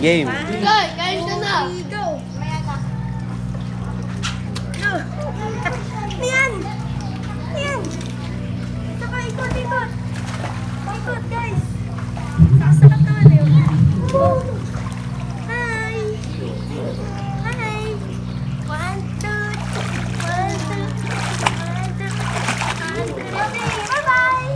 Game. Guys, na. Go. Ayan. Ayan. Saka ikot. Ikot, guys. Sakasakat naman yun. Hi. Hi. 1, 2, 1, 2, 1, 2, 1, 2. Okay, bye-bye.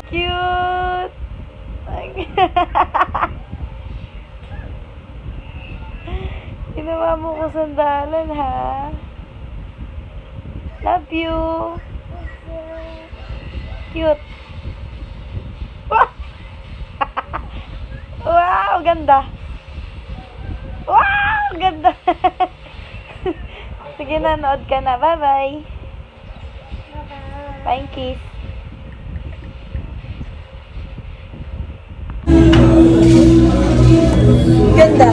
Cute. Ginawa mo ko sandalan, ha? Love you. Cute. Wow, ganda. Wow, ganda. Sige na, nood ka na. Bye-bye. Bye, kiss. Ganda.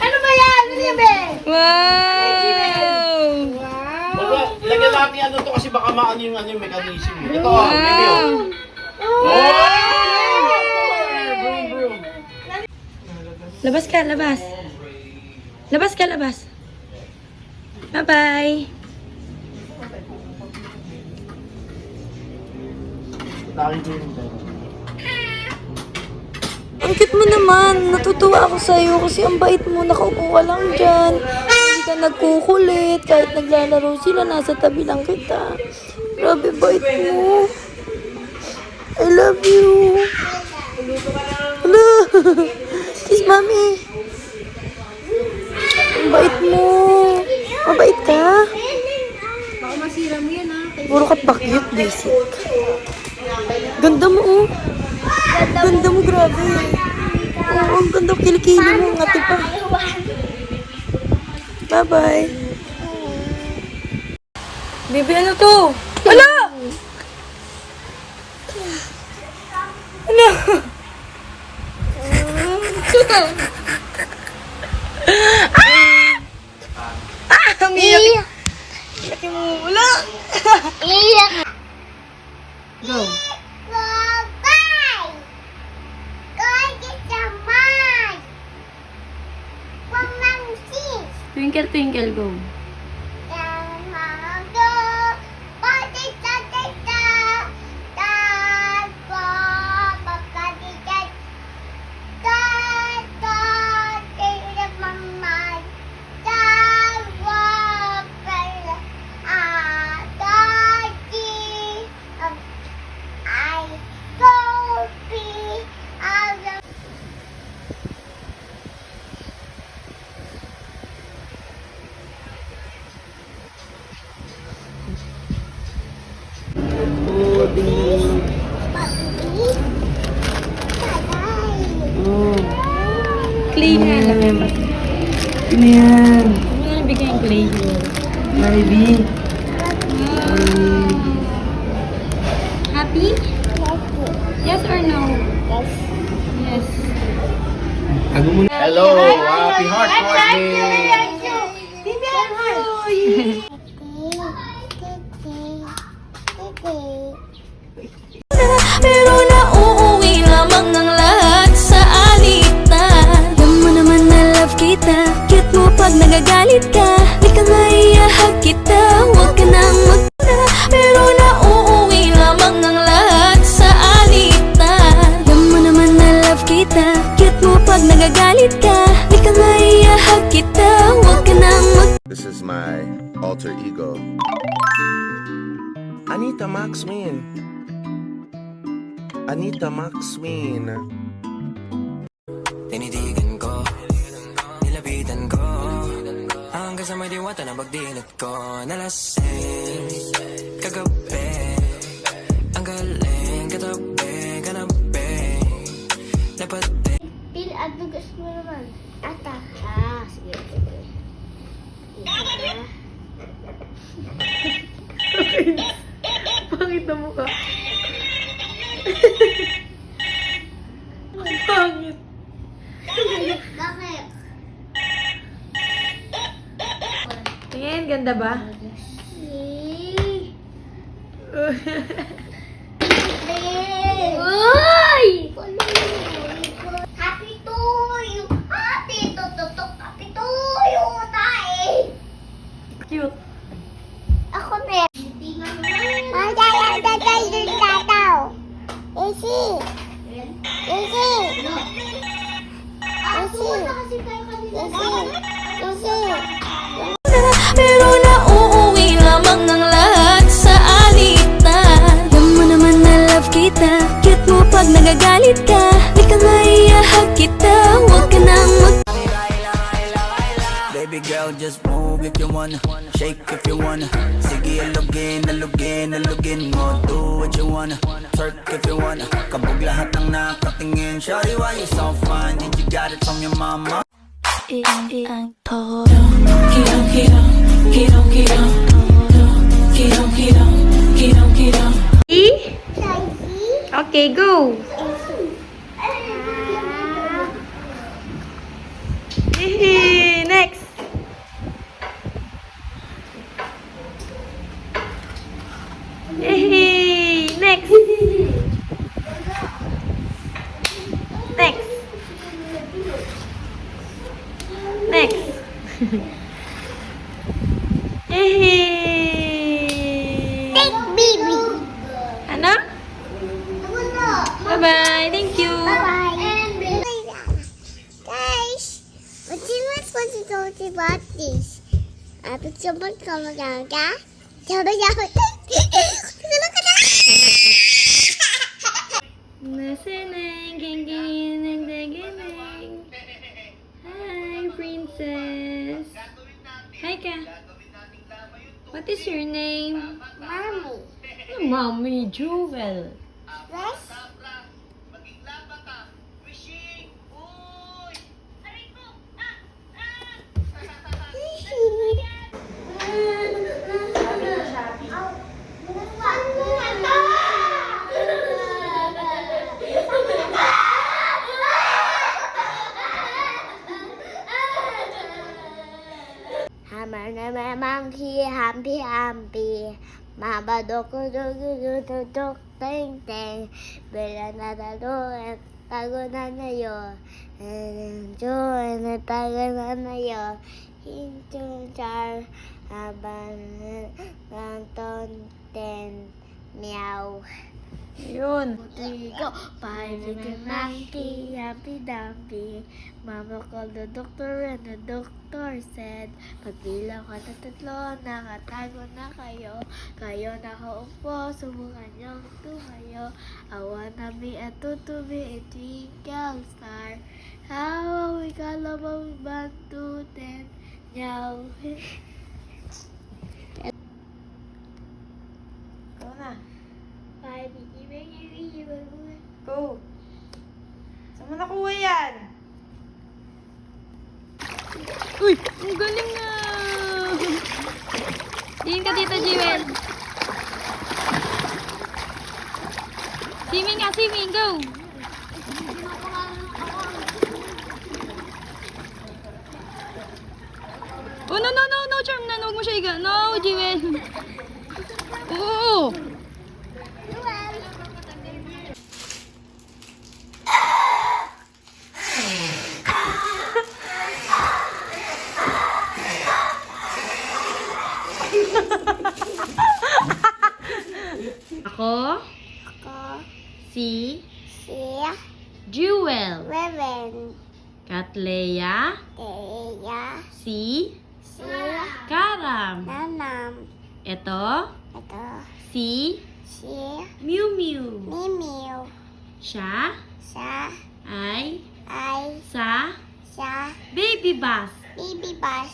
Ano ba yan? Wow! Lagyan natin ano to kasi baka maano yung mechanism. Ito, baby. Labas ka, labas. Labas ka, labas. Bye-bye. Ang cute mo naman. Natutuwa ako sa'yo kasi ang bait mo. Nakaupo ka lang dyan. Hindi ka nagkukulit. Kahit naglalaro sila, nasa tabi lang kita. Grabe, bait mo. I love you. Hello. Kiss, mami. Ang bait mo. Mabait ka. Baka masira mo yan, ha? Puro ka pa cute, basic. Ganda mo, oh. Ganda mo, grabe. Oo, ang ganda. Kilikili mo. Ngati pa. Bye-bye. Baby, ano to? Wala! Ano? Umiyak. Laki mo. Wala. Go. Twinkle, twinkle, go. Clay nga lang. Ano yan? Ano nga nabigay yung clay? Baby. Happy? Yes or no? Yes. Hello, happy heart birthday. Pero nauuwi lamang ng lahat sa alitan. Alam mo naman na love kita. Cute mo pag nagagalit ka. Di ka maiyahag kita. Huwag ka nang magtaka. Pero nauuwi lamang ng lahat sa alitan. Alam mo naman na love kita. Cute mo pag nagagalit ka. Di ka maiyahag kita. Huwag ka nang magtaka. This is my alter ego. Anita Maxwin. Anita Maxwin. Tinitigan ko, nilapitan ko, hanggang sa may diwata na pagdinat ko. Nalasing, kagabi, ang galing, katabi, kanabi, napati. Pil, ano gusto mo naman? Ata. Sige. Pangit na mukha. Pangit. Bakit? tingin. Ganda ba? Uy! Happy to you! Happy to you! Tae! Cute. Ako na. Magdadagdag yung tataw. Isi! Isi! Isi! Pero nauuwi lamang ng lahat sa alitan. Alam mo naman na love kita, cute mo pag nagagalit ka. Di ka nga iahag kita, huwag ka nang Baby girl, just move if you wanna. Shake if you wanna. Sige, alugin mo. Do what you wanna. Twerk if you wanna. Kabog lahat ng nakatingin. Shawty, why you so fine? Did you got it from your mama? Ang toro. Okay, go. Next. Next. Next. Next. Take baby! Ano? Bye-bye. Thank you. Bye-bye. Guys, what you supposed to talk about this? But someone come down, yeah? Hi, princess. Hi, Ka. What is your name? Mommy. Mommy Jewel. Yes? Monkey, happy. Mama dok, teng teng. Bela na talo, tago na yo. Enjoy na tago na yo. Into jar, aban, lanton, ten, meow. Yun. Go, bye, little monkey, happy dumpy. Mama called the doctor and the doctor said, pagbilang ko na tatlo, nakatago na kayo. Kayo nakaupo, subukan niyong tumayo. I wanna be a tutubi, a twinkle star. How we kalabang 1, 2, 10, meow. Go na. Bye, baby. Go. Saan mo nakuha yan? Uy! Ang galing na! Tingin ka dito, Jewel. Swimming nga, swimming. Go! Oh, no, Charm na. Huwag mo siya iga. No, Jewel. Oo! Ako, si Jewel. Katleya, si Karam. Ito, si Miu Miu. Siya ay sa Baby Bus. Baby bus.